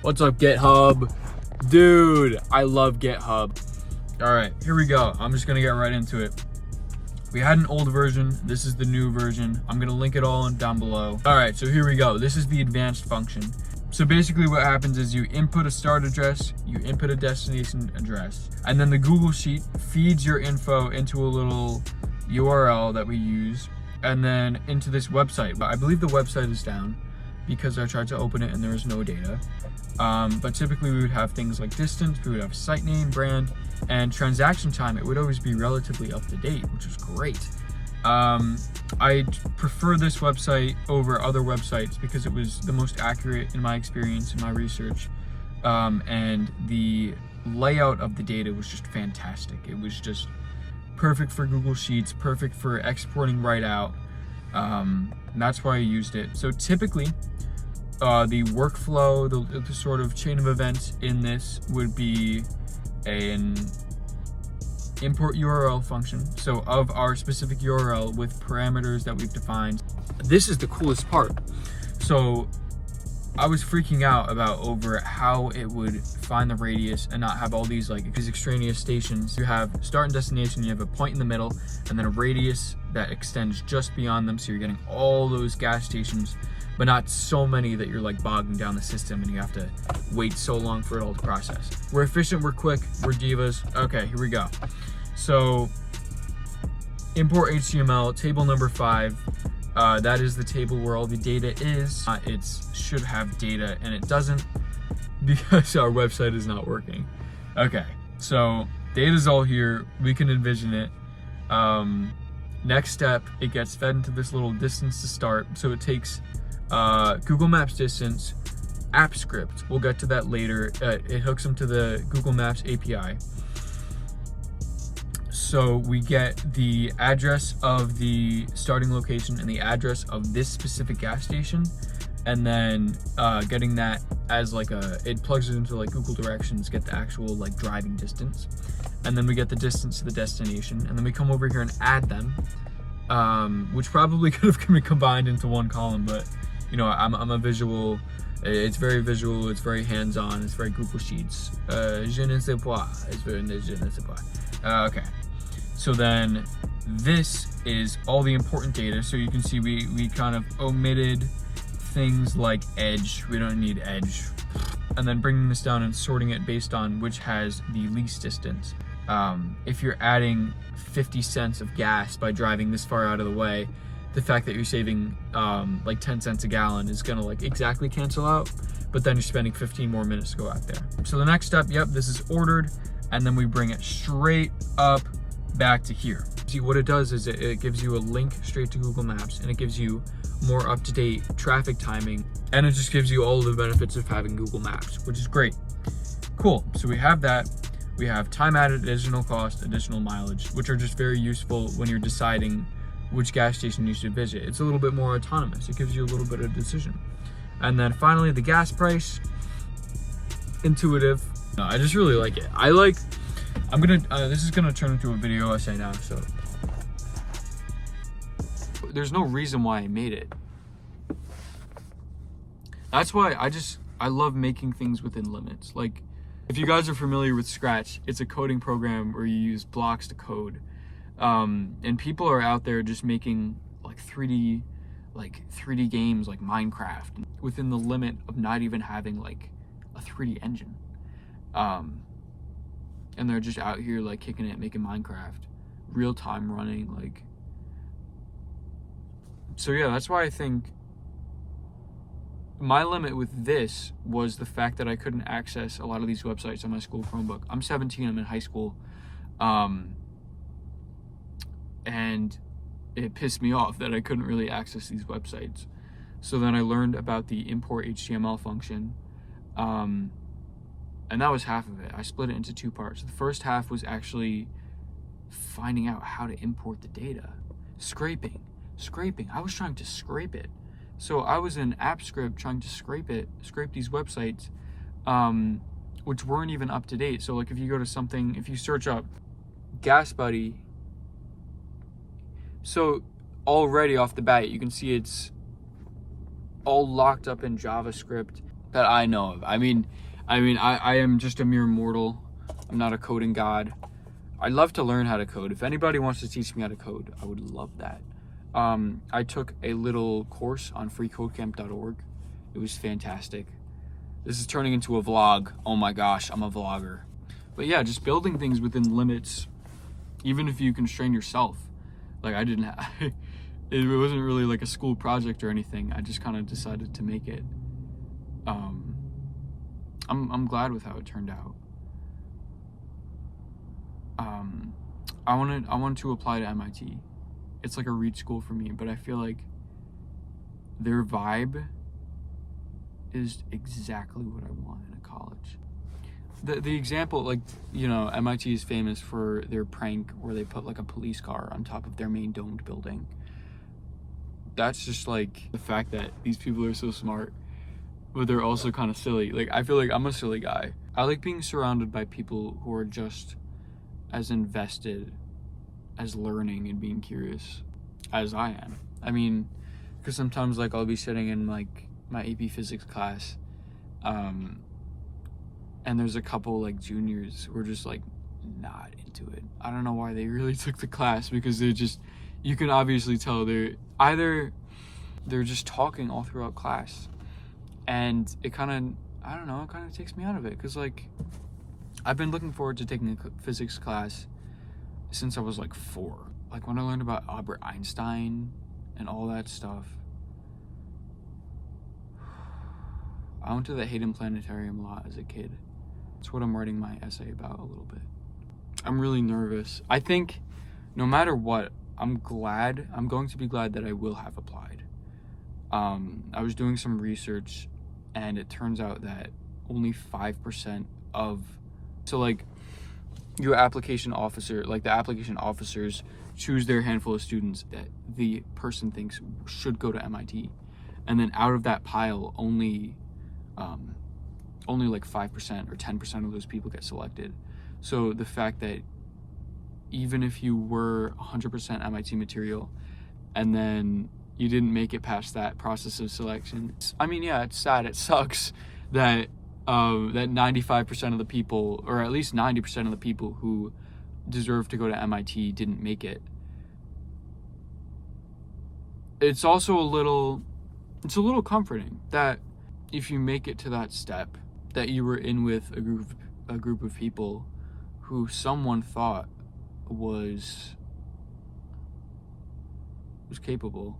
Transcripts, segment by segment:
What's up, GitHub? Dude, I love GitHub. All right, here we go. I'm just gonna get right into it. We had an old version. This is the new version. I'm gonna link it all down below. All right, so here we go. This is the advanced function. So basically what happens is you input a start address, you input a destination address, and then the Google Sheet feeds your info into a little URL that we use, and then into this website. But I believe the website is down because I tried to open it and there was no data. But typically we would have things like distance, we would have site name, brand, and transaction time. It would always be relatively up to date, which is great. I prefer this website over other websites because it was the most accurate in my experience, in my research, and the layout of the data was just fantastic. It was just perfect for Google Sheets, perfect for exporting right out. That's why I used it. So typically, the workflow, the sort of chain of events in this would be an import URL function. So of our specific URL with parameters that we've defined. This is the coolest part. So I was freaking out about over how it would find the radius and not have all these extraneous stations. You have start and destination, you have a point in the middle, and then a radius that extends just beyond them. So you're getting all those gas stations, but not so many that you're bogging down the system and you have to wait so long for it all to process. We're efficient, we're quick, we're divas. Okay, here we go. So import HTML, table number 5. That is the table where all the data is. It should have data and it doesn't because our website is not working. Okay, so data's all here. We can envision it. Next step, it gets fed into this little distance to start. So it takes Google Maps distance, app script. We'll get to that later. It hooks them to the Google Maps API. So we get the address of the starting location and the address of this specific gas station, and then getting that as it plugs it into Google Directions, get the actual driving distance, and then we get the distance to the destination, and then we come over here and add them, which probably could have been combined into one column, but you know, I'm a visual. It's very visual. It's very hands-on. It's very Google Sheets. Je ne sais pas. It's very je ne sais pas. Okay. So then this is all the important data. So you can see we kind of omitted things like edge. We don't need edge. And then bringing this down and sorting it based on which has the least distance. If you're adding 50 cents of gas by driving this far out of the way, the fact that you're saving 10 cents a gallon is gonna exactly cancel out, but then you're spending 15 more minutes to go out there. So the next step, yep, this is ordered, and then we bring it straight up back to here. See, what it does is it gives you a link straight to Google Maps, and it gives you more up-to-date traffic timing, and it just gives you all the benefits of having Google Maps, which is great. Cool, so we have that. We have time added, additional cost, additional mileage, which are just very useful when you're deciding which gas station you should visit. It's a little bit more autonomous. It gives you a little bit of decision. And then finally, the gas price. Intuitive. No, I just really like it. This is gonna turn into a video essay now, so. There's no reason why I made it. That's why I love making things within limits. If you guys are familiar with Scratch, it's a coding program where you use blocks to code. And people are out there just making 3D games like Minecraft within the limit of not even having a 3D engine. And they're just out here kicking it, making Minecraft real time running. So yeah, that's why I think my limit with this was the fact that I couldn't access a lot of these websites on my school Chromebook. I'm 17, I'm in high school. And it pissed me off that I couldn't really access these websites. So then I learned about the import HTML function, and that was half of it. I split it into 2 parts. The first half was actually finding out how to import the data. Scraping. I was trying to scrape it. So I was in AppScript trying to scrape these websites, which weren't even up to date. So if you go to if you search up Gas Buddy, so already off the bat, you can see it's all locked up in JavaScript. that I know of. I mean, I am just a mere mortal. I'm not a coding god. I'd love to learn how to code. If anybody wants to teach me how to code, I would love that. I took a little course on freecodecamp.org. It was fantastic. This is turning into a vlog. Oh my gosh, I'm a vlogger. But yeah, just building things within limits, even if you constrain yourself. Like I didn't have, it wasn't really like a school project or anything. I just kind of decided to make it. I'm glad with how it turned out. I wanted to apply to MIT. It's like a reach school for me, but I feel like their vibe is exactly what I want in a college. The example, like, you know, MIT is famous for their prank where they put like a police car on top of their main domed building. That's just like the fact that these people are so smart, but they're also kind of silly. Like, I feel like I'm a silly guy. I like being surrounded by people who are just as invested as learning and being curious as I am. I mean, because sometimes like I'll be sitting in like my AP physics class, and there's a couple like juniors who are just like not into it. I don't know why they really took the class, because they're just, you can obviously tell they're just talking all throughout class, and it kind of, I don't know, it kind of takes me out of it, because like I've been looking forward to taking a physics class since I was like 4. Like when I learned about Albert Einstein and all that stuff. I went to the Hayden Planetarium a lot as a kid. That's what I'm writing my essay about a little bit. I'm really nervous. I think no matter what, I'm going to be glad that I will have applied. I was doing some research, and it turns out that only 5% of, so like your application officer, like the application officers choose their handful of students that the person thinks should go to MIT. And then out of that pile, only like 5% or 10% of those people get selected. So the fact that even if you were 100% MIT material and then you didn't make it past that process of selection, I mean, yeah, it's sad. It sucks that that 95% of the people, or at least 90% of the people who deserve to go to MIT didn't make it. It's also a little comforting that if you make it to that step, that you were in with a group of people who someone thought was capable.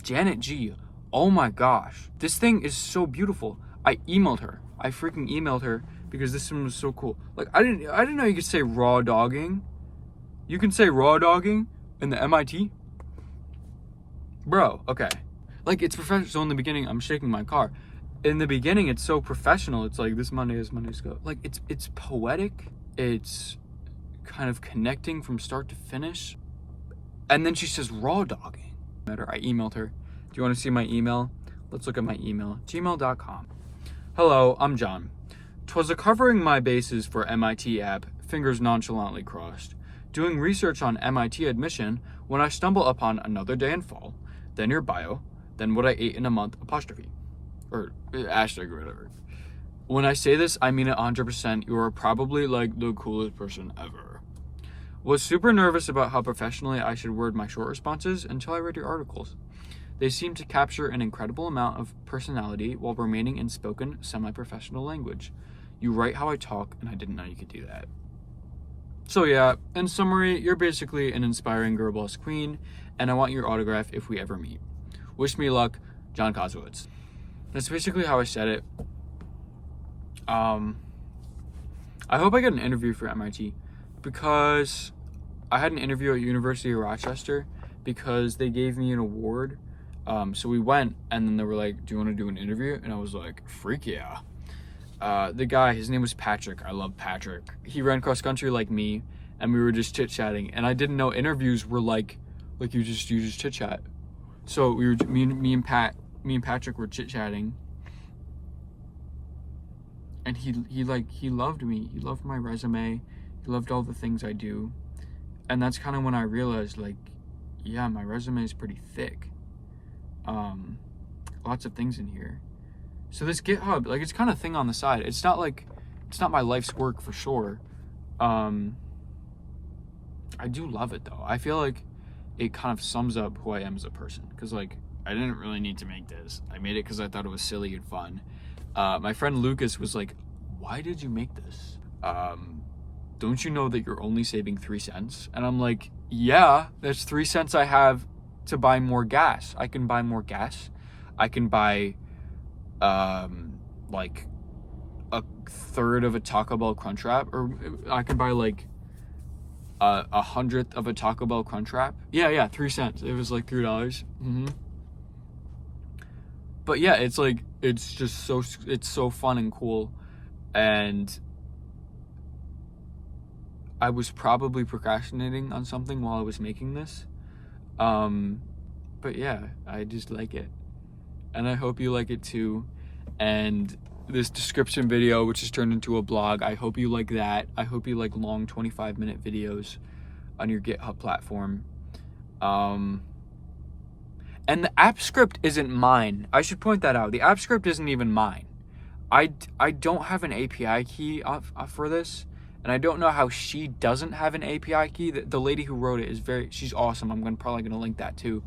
Janet G. Oh my gosh. This thing is so beautiful. I emailed her. I freaking emailed her because this one was so cool. Like, I didn't know you could say raw dogging. You can say raw dogging in the MIT? Bro, okay. Like, it's professional. So in the beginning, I'm shaking my car. In the beginning, it's so professional. It's like, this Monday is Monday's go. Like, it's poetic. It's kind of connecting from start to finish. And then she says raw dogging. I emailed her. Do you want to see my email? Let's look at my email. gmail.com. Hello, I'm John. 'Twas a covering my bases for MIT app, fingers nonchalantly crossed, doing research on MIT admission when I stumble upon another day in fall, then your bio, then what I ate in a month, apostrophe. Or hashtag or whatever. When I say this, I mean it 100%. You are probably like the coolest person ever. Was super nervous about how professionally I should word my short responses until I read your articles. They seem to capture an incredible amount of personality while remaining in spoken, semi-professional language. You write how I talk, and I didn't know you could do that. So yeah, in summary, you're basically an inspiring girl boss queen, and I want your autograph if we ever meet. Wish me luck, John Kozowitz. That's basically how I said it. I hope I get an interview for MIT, because I had an interview at University of Rochester because they gave me an award. So we went, and then they were like, do you want to do an interview? And I was like, freak yeah. The guy, his name was Patrick. I love Patrick. He ran cross country like me, and we were just chit-chatting. And I didn't know interviews were like you just chit-chat. So we were, me and Patrick were chit-chatting. And he loved me. He loved my resume. He loved all the things I do. And that's kind of when I realized, like, yeah, my resume is pretty thick. Lots of things in here. So this GitHub, like, it's kind of thing on the side. It's not my life's work for sure. I do love it though. I feel like it kind of sums up who I am as a person. Cause like, I didn't really need to make this. I made it cause I thought it was silly and fun. My friend Lucas was like, why did you make this? Don't you know that you're only saving 3 cents? And I'm like, yeah, that's 3 cents I have to buy more gas. I can buy more gas. I can buy, like a third of a Taco Bell Crunchwrap, or I can buy like a 100th of a Taco Bell Crunchwrap. Yeah, 3 cents. It was like $3. Mm-hmm. But yeah, it's like, it's just it's so fun and cool. And I was probably procrastinating on something while I was making this. But yeah, I just like it. And I hope you like it too. And this description video, which has turned into a blog, I hope you like that. I hope you like long 25-minute videos on your GitHub platform. And the app script isn't mine. I should point that out. The app script isn't even mine. I don't have an API key for this. And I don't know how she doesn't have an API key. The lady who wrote it is she's awesome. I'm probably gonna link that too.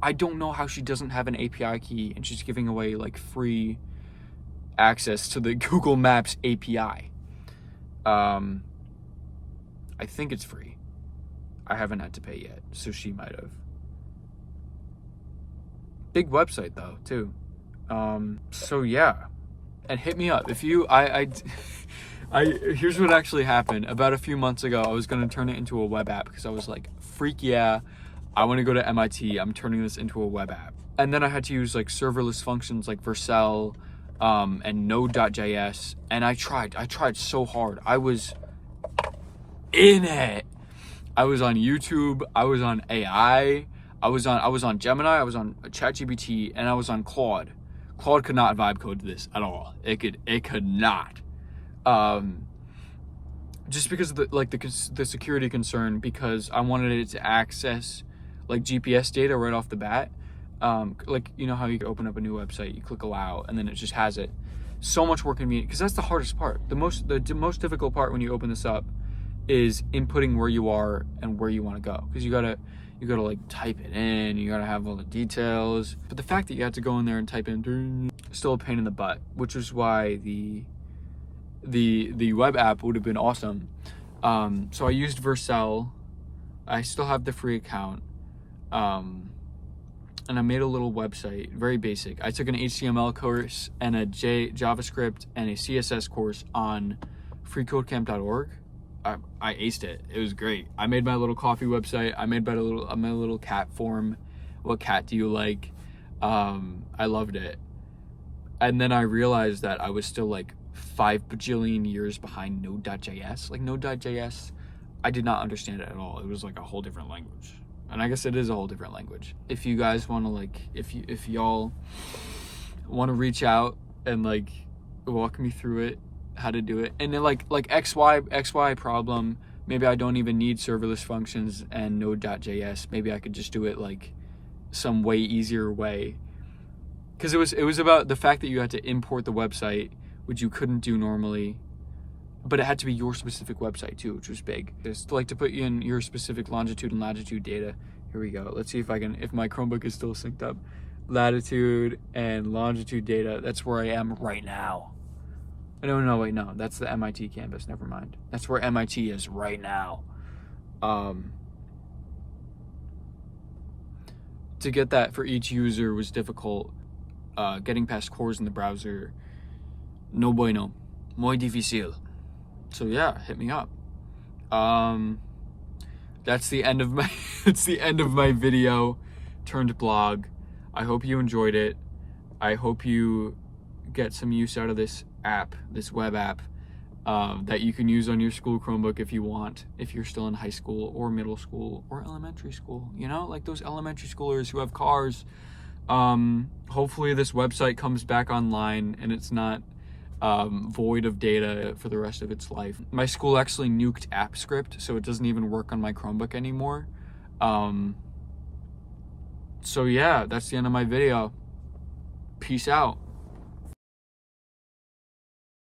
I don't know how she doesn't have an API key and she's giving away like free access to the Google Maps API. I think it's free. I haven't had to pay yet, so she might have. Big website though, too. So yeah, and hit me up if you. Here's what actually happened. About a few months ago, I was gonna turn it into a web app because I was like, freak yeah, I want to go to MIT. I'm turning this into a web app. And then I had to use like serverless functions like Vercel, and Node.js. And I tried so hard. I was in it. I was on YouTube. I was on AI. I was on Gemini. I was on ChatGPT, and I was on Claude. Claude could not vibe code this at all. It could not. Just because of the security concern, because I wanted it to access like GPS data right off the bat. Like, you know how you can open up a new website, you click allow, and then it just has it. So much more convenient, because that's the hardest part. The most difficult part when you open this up is inputting where you are and where you want to go, because you gotta like type it in, you gotta have all the details. But the fact that you have to go in there and type in, still a pain in the butt, which is why the web app would have been awesome. So I used Vercel. I still have the free account. And I made a little website, very basic. I took an HTML course and a JavaScript and a CSS course on freecodecamp.org. I aced it. It was great. I made my little coffee website. I made my little cat form. What cat do you like? I loved it. And then I realized that I was still like 5 bajillion years behind Node.js. Like Node.js, I did not understand it at all. It was like a whole different language. And I guess it is a whole different language. If you guys want to like, if y'all want to reach out and like walk me through it, how to do it, and then like XY problem, maybe I don't even need serverless functions and Node.js. Maybe I could just do it like some way easier way. Because it was about the fact that you had to import the website, which you couldn't do normally, but it had to be your specific website too, which was big. Just like to put you in your specific longitude and latitude data. Here we go. Let's see if my Chromebook is still synced up. Latitude and longitude data. That's where I am right now. No, wait, no. That's the MIT campus. Never mind. That's where MIT is right now. To get that for each user was difficult. Getting past cores in the browser, no bueno. Muy difícil. So yeah, hit me up. That's the end of my video turned blog. I hope you enjoyed it. I hope you get some use out of this app, this web app, that you can use on your school Chromebook if you want, if you're still in high school or middle school or elementary school, you know, like those elementary schoolers who have cars. Hopefully this website comes back online and it's not void of data for the rest of its life. My school actually nuked AppScript, so it doesn't even work on my Chromebook anymore. So yeah, that's the end of my video. Peace out.